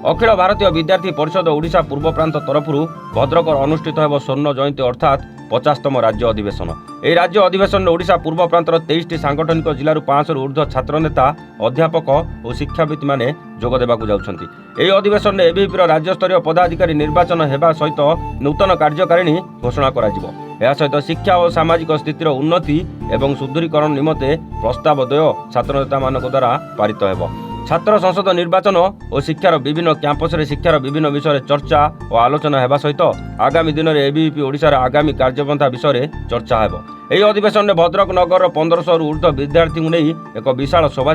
अखिल भारतीय विद्यार्थी परिषद ओडिशा पूर्व प्रांत तरफ भद्रक अनुष्ठित हो स्वर्ण जयंती अर्थात 50तम राज्य अधिवेशन। यह राज्य अधिवेशन में ओडिशा पूर्व प्रांतर 23टी सांगठनिक जिलूर 500 ऊर्ध्व छात्र नेता अध्यापक और शिक्षावित मैंने जोगदेवा जाउछंती। यह अधिवेशन में एबीवीपी राज्यस्तरीय पदाधिकारी निर्वाचन होगा सहित नूतन कार्यकारिणी घोषणा करा सहित शिक्षा और सामाजिक स्थितिर उन्नति एवं सुदृढ़ीकरण निमंते प्रस्ताव द्वय छात्र नेता मान द्वारा पारित हो। छात्र संसद निर्वाचन और शिक्षार विभिन्न कैंपस रे शिक्षार विभिन्न विषय चर्चा और आलोचना होगा सहित आगामी दिन में एबीवीपी ओडिशार आगामी कार्यपंथा विषय चर्चा हो। यह अधिवेशन में भद्रक नगर 1500 ऊर्ध्व विद्यार्थी नहीं एक विशाल शोभा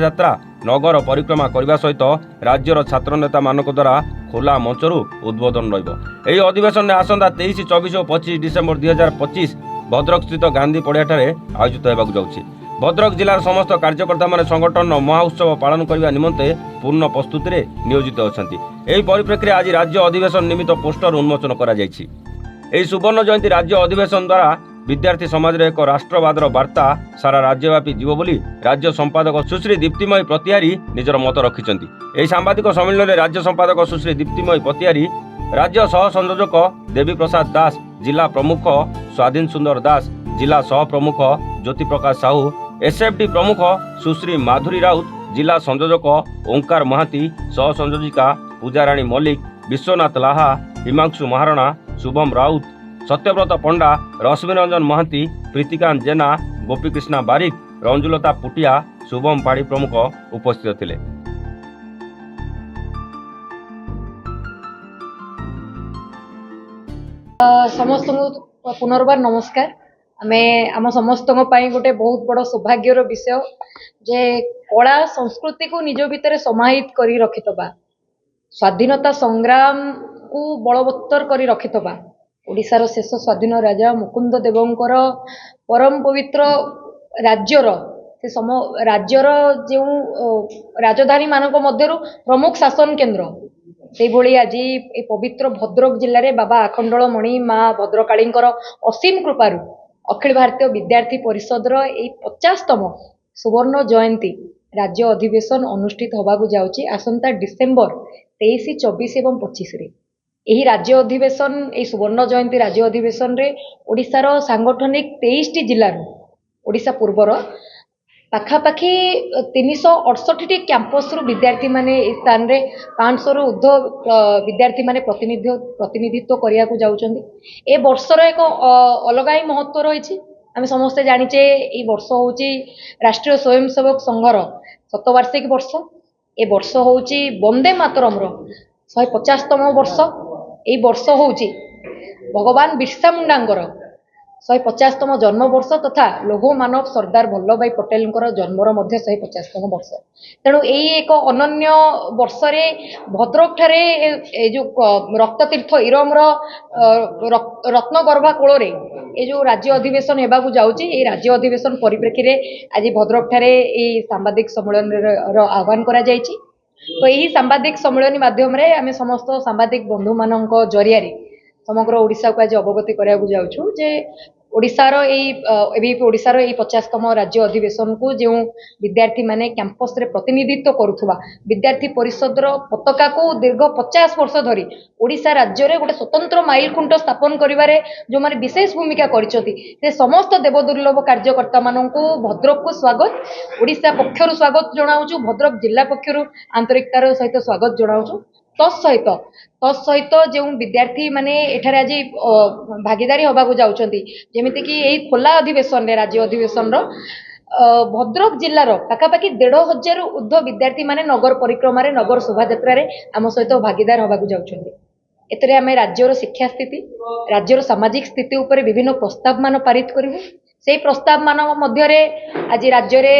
नगर परिक्रमा करने सहित राज्यर छात्र नेता मान द्वारा खोला मंचर उद्बोधन रही। अधिवेशन में आसंता 23, 24 और 25 डिसेम्बर 2025 भद्रक स्थित गांधी पड़िया आयोजित होगा जाउछि। भद्रक जिलार समस्त कार्यकर्ता माने संगठन महोत्सव पालन करने निमंते पूर्ण प्रस्तुति में नियोजित अछंती। एही परिप्रेक्षी आज राज्य अधिवेशन निमित्त पोस्टर उन्मोचन करा जायछि। एही सुवर्ण जयंती राज्य अधिवेशन द्वारा विद्यार्थी समाज रे एक राष्ट्रवादर वार्ता सारा राज्यव्यापी जीव बोली राज्य संपादक सुश्री दीप्तिमयी प्रतिहारी निजर मत रखिछंती। एही सांबादिक सम्मेलन में राज्य संपादक सुश्री दीप्तिमयी प्रतिहारी, राज्य सह संयोजक देवी प्रसाद दास, जिला प्रमुख स्वाधीन सुंदर दास, जिला सह प्रमुख ज्योति प्रकाश साहू, एसएफडी प्रमुख सुश्री माधुरी राउत, जिला संयोजक ओंकार महाती, सह संयोजिका पूजाराणी मल्लिक, विश्वनाथ लाहा, हिमांशु महाराणा, शुभम राउत, सत्यव्रत पंडा, रश्मिरंजन महाती, प्रीतिकांत जेना, गोपीकृष्णा बारिक, रंजुलता पुटिया, शुभम पाड़ी प्रमुख उपस्थित थिले। समस्त पुनर्बार नमस्कार। आम समस्त गोटे बहुत बड़ सौभाग्यर विषय जे कला संस्कृति को निज भितर समाहित करी रखितबा, स्वाधीनता संग्राम को बलवत्तर करी रखितबा, ओडिशार शेष स्वाधीन राजा मुकुंद देवंकर परम पवित्र राज्यर जो राजधानी मानक मध्यरु प्रमुख शासन केन्द्र से भली आज ए पवित्र भद्रक जिले में बाबा आखंडलमणि माँ भद्रकाली असीम कृपारू अखिल भारतीय विद्यार्थी परिषदर ए 50तम सुवर्ण जयंती राज्य अधिवेशन अनुष्ठित होबाकु जाउची आसंता डिसेम्बर 23, 24 एवं 25 रे। यही राज्य अधिवेशन ए सुवर्ण जयंती राज्य अधिवेशन रे ओडिशार सांगठनिक 23टी जिल्लार ओडिशा पूर्वर पाखापाखि 368टी कैंपस रु विद्यार्थी माने इस स्थान रे 500 रु ऊर्ध्व विद्यार्थी माने प्रतिनिधित्व करिया को जाउचंदी। ए वर्षर एक अलगा ही महत्व रही। आम समस्ते जानिचे ए वर्ष होची राष्ट्रीय स्वयंसेवक संघर 100वार्षिक वर्ष। ए वर्ष होची वंदे मातरम 150तम वर्ष। ए वर्ष होची भगवान बिरसा मुंडांकर 150तम जन्म वर्ष तथा लौह मानव सरदार वल्लभ भाई पटेल जन्मर मध्य 150तम वर्ष। तेणु यही एक अनन्य वर्ष रे भद्रक ठारे जो रक्ततीर्थ इरमर रत्नगर्भा कोल ये जो राज्य अधिवेशन होगा जाऊँगी, ये राज्य अधिवेशन परिप्रेक्षी रे आज भद्रक ठारे ये सांबादिक सम्मेलन आह्वान करा जायछि। तो यही सांबादिक सम्मेलन माध्यम रे आमे समस्त सांबादिक बंधु मानक जरिया समग्र ओडिशा को आज अवगति कराया जाऊँ जे ओडिशार ओडिशार 50तम राज्य अधिवेशन को जो विद्यार्थी माने कैंपस रे प्रतिनिधित्व करुथुबा विद्यार्थी परिषदर पताका को दीर्घ 50 वर्ष धरी ओडिशा राज्य रे गोटे स्वतंत्र माइल खुंट स्थापन करिवारे जो माने विशेष भूमिका करिसथि से समस्त देवदुर्लभ कार्यकर्ता माननकु भद्रक को स्वागत ओडिशा पक्षरु स्वागत जणाउछु, भद्रक जिला पक्षरु आंतरिकतार सहित स्वागत जणाउछु। तत्सहित जो विद्यार्थी माने एठारे आज भागीदारी होबाकु जाउछंती जेमिति कि एई खोला अधिवेशन रे राज्य अधिवेशन रो भद्रक जिल्लार पाखापाखि 1500 ऊर्ध्व विद्यार्थी माने नगर परिक्रमा रे नगर शोभायात्रा रे आम सहित भागीदार होबाकु जाउछंती। एतरे आमे राज्यर शिक्षा स्थिति राज्यर सामाजिक स्थिति उपरे विभिन्न प्रस्ताव मान पारित करिवु। से प्रस्ताव मान मध्य रे आज राज्य रे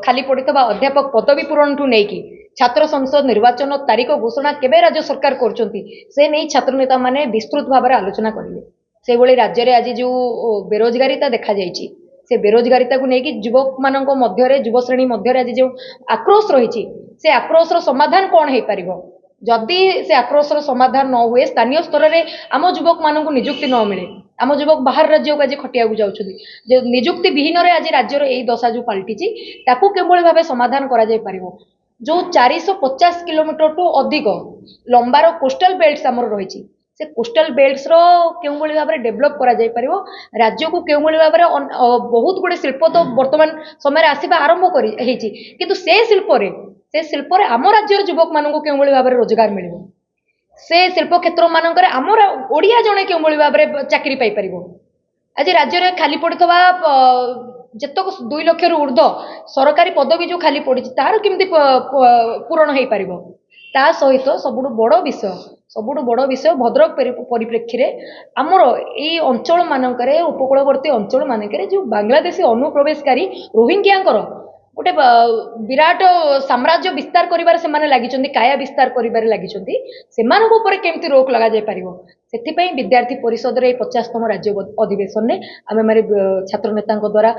खाली पड़ितबा अध्यापक पदवी पूरण ठू नेकी छात्र संसद निर्वाचन तारीख घोषणा केबे राज्य सरकार करछंती से नहीं छात्र नेता माने विस्तृत भाव में आलोचना करिले। से भली राज्य रे आज जो बेरोजगारीता देखा जायछि से बेरोजगारीता को लेकिन युवक मानक मध्य रे युव श्रेणी मध्य रे आज जो आक्रोश रही से आक्रोश समाधान कौन हो पारिबो जदि से आक्रोश समाधान न हुए स्थानीय स्तर में आम युवक मानक निजुक्ति न मिले आम युवक बाहर राज्य को आज खटिया जाउछथि निजुक्ति विहीन रे आज राज्यर यही दशा जो पलटि ताकू केवल भाव समाधान करा जाय पारिबो जो 450 किलोमीटर टू अधिक लंबार कोस्टल बेल्ट्स आमर रही से कोस्टल बेल्ट्स रो केउ भली भाबरे डेवलप करा जाय परिवो राज्य को केउ भली भाबरे बहुत गुडे शिल्प तो वर्तमान समय आसीबा आरंभ करी हेची किंतु से शिल्प रे आम राज्यर युवक मानक केउ भली भाबरे रोजगार मिलिबो से शिल्प क्षेत्र मानकर आमर ओडिया जणे केउ भली भाबरे चाकरी पाई परिवो आज राज्य रे खाली पड़िथवा जेतक 2 लाख रु ऊर्ध्व सरकारी पदवी जो खाली पड़ी तार केमती पूरण हो पार ता सहित सबुठ बड़ विषय भद्रक परिप्रेक्षी में आमर ये अंचल मानक उपकूलवर्ती अंचल मानक जो बांग्लादेशी अनुप्रवेशकारी रोहिंग्यांकर गोटे विराट साम्राज्य विस्तार करिबार से माने लागिचंदी काया विस्तार करिबार लागिचंदी सेमानक ऊपर केमती रोक लगा जाय पारिबो सेथिपई विद्यार्थी परिषद रे 50तम राज्य अधिवेशन ने आमे मारे छात्र नेता द्वारा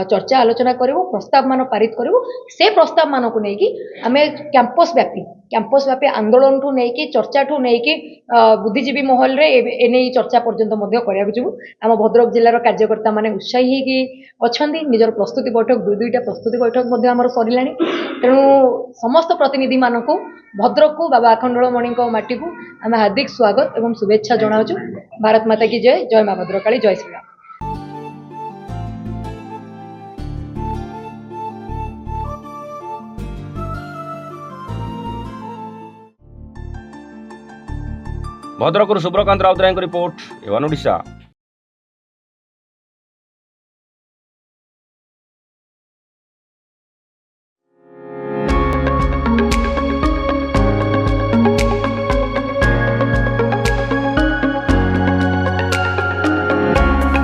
चर्चा आलोचना करिवो प्रस्ताव मान पारित करिवो से प्रस्ताव मान को नेकी आमे कैंपस व्यापी आंदोलन ठू नेकी चर्चा ठू नेकी बुद्धिजीवी महल रे एने चर्चा पर्यंत मध्य करिया जिवु आम भद्रक जिल्लार कार्यकर्ता माने उत्साही कि अछंदी निजर प्रस्तुति बैठक दुईटा प्रस्तुति बैठक मध्य आमर सरिलाणी तेणु समस्त प्रतिनिधि मानक भद्रक को बाबा अखंडमणि माटी को आम हार्दिक स्वागत एवं शुभेच्छा जनावु। भारत माता की जय, जय मां भद्रकाली, जय श्री राम। भद्रकରୁ ସୁବ୍ରକାନ୍ତ ରାଉତରାୟଙ୍କ ରିପୋର୍ଟ ଏୱାନ୍ ଓଡ଼ିଶା।